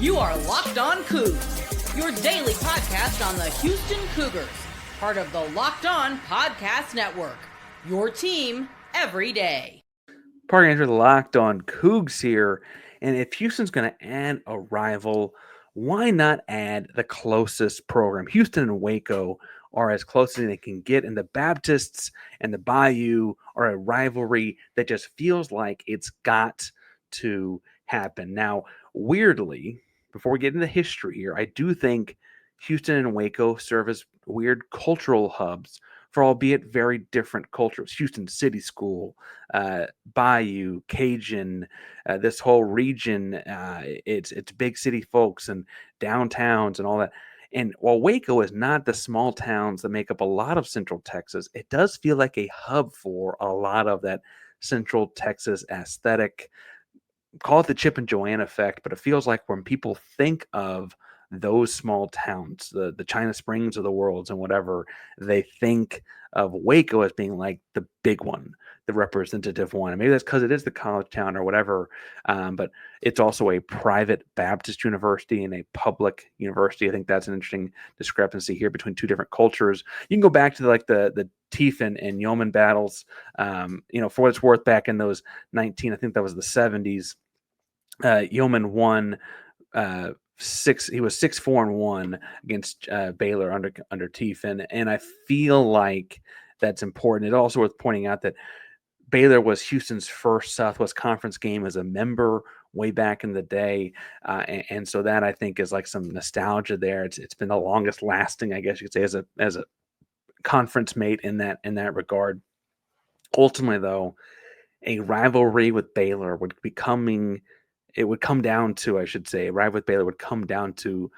You are Locked On Coogs, your daily podcast on the Houston Cougars, part of the Locked On Podcast Network, your team every day. Party Andrew, the Locked On Coogs here, and if Houston's going to add a rival, why not add the closest program? Houston and Waco are as close as they can get, and the Baptists and the Bayou are a rivalry that just feels like it's got to happen. Now, weirdly, before we get into history here, I do think Houston and Waco serve as weird cultural hubs for albeit very different cultures. Houston City School, Bayou, Cajun, this whole region, it's big city folks and downtowns and all that. And while Waco is not the small towns that make up a lot of Central Texas, it does feel like a hub for a lot of that Central Texas aesthetic. Call it the Chip and Joanne effect, but it feels like when people think of those small towns, the China Springs of the worlds and whatever, they think of Waco as being like the big one, the representative one. And maybe that's because it is the college town or whatever, but it's also a private Baptist university and a public university. I think that's an interesting discrepancy here between two different cultures. You can go back to the Teef and Yeoman battles, for what it's worth, back in those I think that was the 70s. Yeoman won he was 6-4-1 against Baylor under Teef, and I feel like that's important. It's also worth pointing out that Baylor was Houston's first Southwest Conference game as a member way back in the day, and so that I think is like some nostalgia there. It's been the longest lasting, I guess you could say, as a conference mate in that regard. Ultimately, though, a rivalry with Baylor would come down to, I should say, a rivalry with Baylor would come down to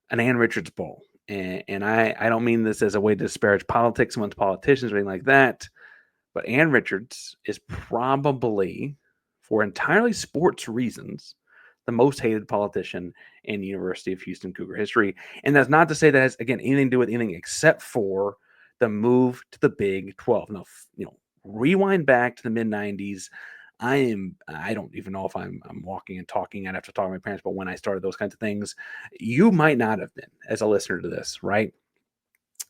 an Ann Richards Bowl. And I don't mean this as a way to disparage politics amongst politicians or anything like that, but Ann Richards is probably, for entirely sports reasons, the most hated politician in University of Houston Cougar history. And that's not to say that has, again, anything to do with anything except for the move to the Big 12. Now, rewind back to the mid-90s. I don't even know if I'm walking and talking. I'd have to talk to my parents, but when I started those kinds of things, you might not have been as a listener to this, right?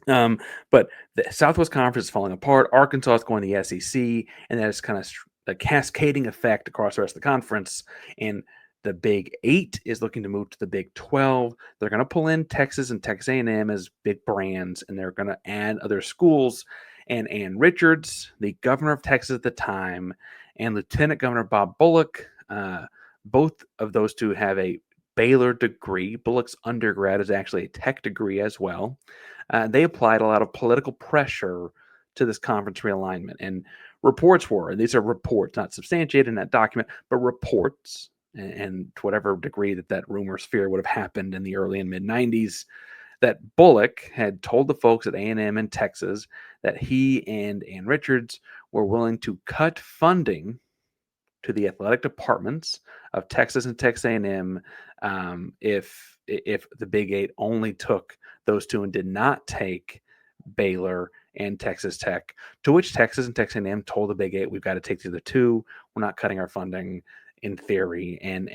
But the Southwest Conference is falling apart. Arkansas is going to the SEC, and that is kind of a cascading effect across the rest of the conference. And the Big 8 is looking to move to the Big 12. They're going to pull in Texas and Texas A&M as big brands, and they're going to add other schools. And Ann Richards, the governor of Texas at the time, and Lieutenant Governor Bob Bullock, both of those two have a Baylor degree. Bullock's undergrad is actually a tech degree as well. They applied a lot of political pressure to this conference realignment. And reports were, these are reports, not substantiated in that document, but reports, and to whatever degree that rumor sphere would have happened in the early and mid-90s, that Bullock had told the folks at A&M in Texas that he and Ann Richards were willing to cut funding to the athletic departments of Texas and Texas A&M if the Big 8 only took those two and did not take Baylor and Texas Tech, to which Texas and Texas A&M told the Big 8, we've got to take the other two. We're not cutting our funding, in theory, and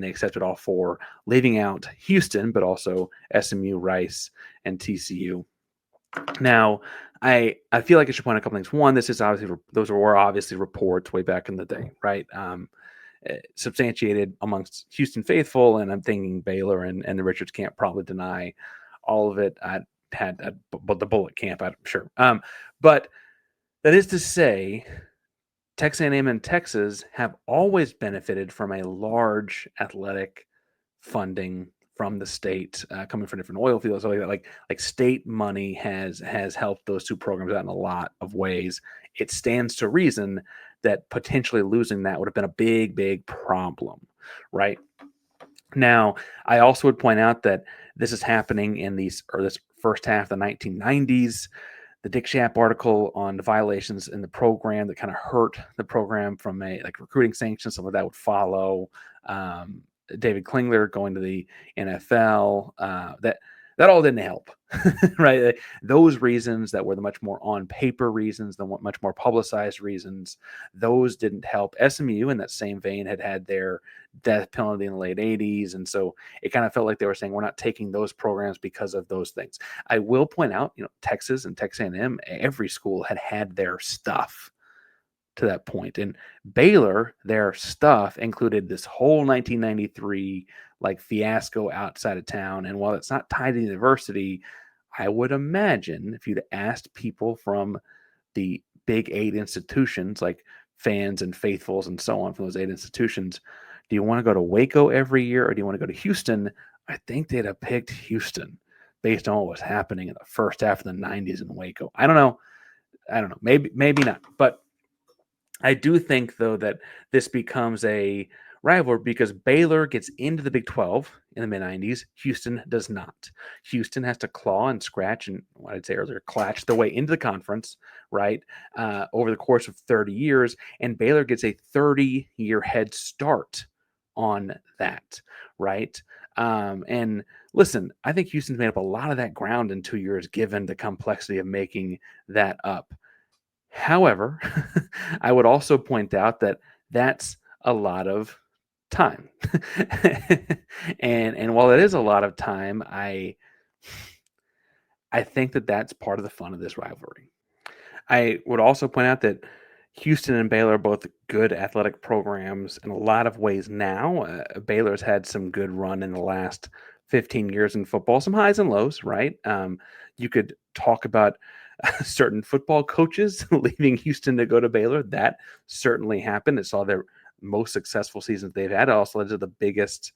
they accepted all four, leaving out Houston, but also SMU, Rice, and TCU. Now, I feel like I should point out a couple things. One, those were obviously reports way back in the day, right? Substantiated amongst Houston faithful, and I'm thinking Baylor and the Richards camp probably deny all of it. But the Bullock camp, I'm sure. But that is to say, Texas A&M and Texas have always benefited from a large athletic funding from the state, coming from different oil fields, like state money has helped those two programs out in a lot of ways. It stands to reason that potentially losing that would have been a big problem, right? Now, I also would point out that this is happening in this first half of the 1990s. The Dick Schaap article on the violations in the program that kind of hurt the program from recruiting sanctions, some of that would follow. David Klingler going to the NFL. that all didn't help, right? Those reasons that were the much more on paper reasons, the much more publicized reasons, those didn't help. SMU, in that same vein, had their death penalty in the late 80s. And so it kind of felt like they were saying, we're not taking those programs because of those things. I will point out, Texas and Texas A&M, every school had their stuff to that point. And Baylor, their stuff included this whole 1993 like fiasco outside of town. And while it's not tied to the university, I would imagine if you'd asked people from the big 8 institutions, like fans and faithfuls and so on from those 8 institutions, do you want to go to Waco every year or do you want to go to Houston? I think they'd have picked Houston based on what was happening in the first half of the 90s in Waco. I don't know. Maybe not. But I do think, though, that this becomes a rivalry because Baylor gets into the Big 12 in the mid 90s. Houston does not. Houston has to claw and scratch and, what I'd say earlier, clatch their way into the conference, right, over the course of 30 years. And Baylor gets a 30-year head start on that, right? And listen, I think Houston's made up a lot of that ground in 2 years, given the complexity of making that up. However, I would also point out that that's a lot of time. and while it is a lot of time, I think that that's part of the fun of this rivalry. I would also point out that Houston and Baylor are both good athletic programs in a lot of ways now. Baylor's had some good run in the last 15 years in football, some highs and lows, right? You could talk about certain football coaches leaving Houston to go to Baylor. That certainly happened. It saw their most successful seasons they've had. It also led to the biggest,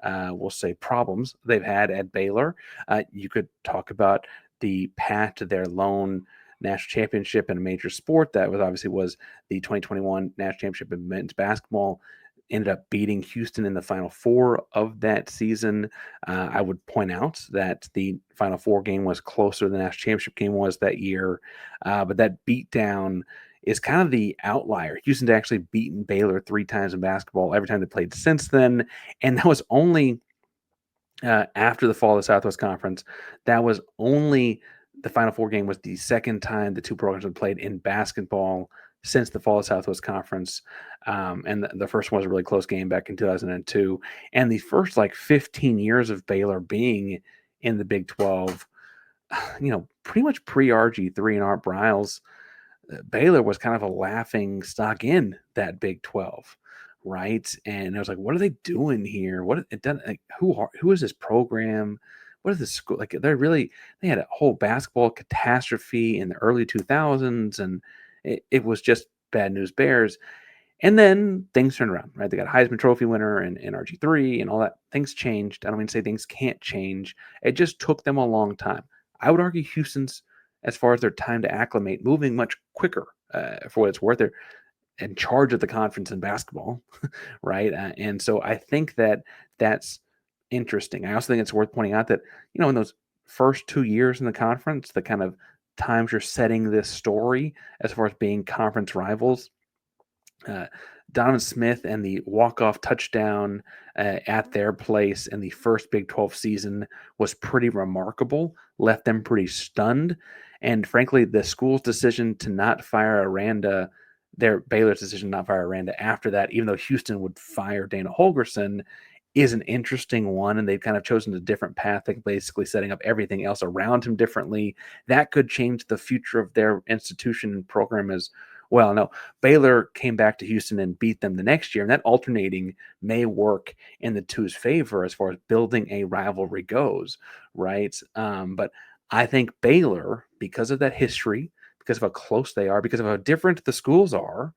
we'll say, problems they've had at Baylor. You could talk about the path to their lone national championship in a major sport. That was obviously the 2021 national championship in men's basketball. Ended up beating Houston in the Final Four of that season. I would point out that the Final Four game was closer than the national championship game was that year, but that beatdown is kind of the outlier. Houston's actually beaten Baylor 3 times in basketball every time they played since then, and that was only after the fall of the Southwest Conference. That was only the Final Four game was the second time the two programs had played in basketball since the fall of the Southwest Conference. And the first one was a really close game back in 2002. And the first 15 years of Baylor being in the Big 12, pretty much pre-RG3 and Art Briles, Baylor was kind of a laughing stock in that Big 12. Right. And I was like, what are they doing here? Who is this program? What is this school? They had a whole basketball catastrophe in the early 2000s, and it was just bad news bears. And then things turned around, right? They got a Heisman Trophy winner and RG3 and all that. Things changed. I don't mean to say things can't change. It just took them a long time. I would argue Houston's, as far as their time to acclimate, moving much quicker for what it's worth. They're in charge of the conference in basketball, right? And so I think that that's interesting. I also think it's worth pointing out that, in those first 2 years in the conference, the kind of times you're setting this story as far as being conference rivals, Donovan Smith and the walk-off touchdown at their place in the first Big 12 season was pretty remarkable, left them pretty stunned. And frankly, the school's decision to not fire Aranda, Baylor's decision not fire Aranda after that, even though Houston would fire Dana Holgorsen, is an interesting one. And they've kind of chosen a different path, like basically setting up everything else around him differently. That could change the future of their institution and program as well. No, Baylor came back to Houston and beat them the next year, and that alternating may work in the two's favor as far as building a rivalry goes, right? But I think Baylor, because of that history, because of how close they are, because of how different the schools are,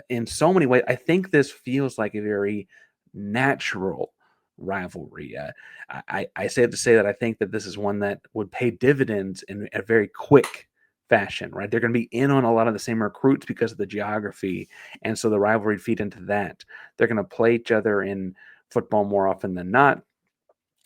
in so many ways, I think this feels like a very natural rivalry. I say to say that I think that this is one that would pay dividends in a very quick fashion, right? They're going to be in on a lot of the same recruits because of the geography, and so the rivalry feed into that. They're going to play each other in football more often than not.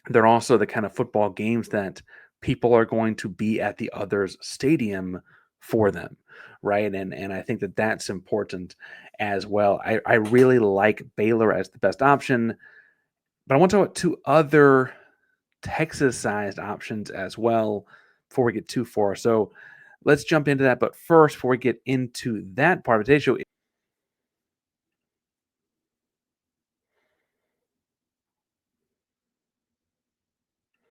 They're also the kind of football games that people are going to be at the other's stadium for them, right? And I think that that's important as well. I really like Baylor as the best option, but I want to talk about two other Texas-sized options as well before we get too far. So let's jump into that. But first, before we get into that part of today's show,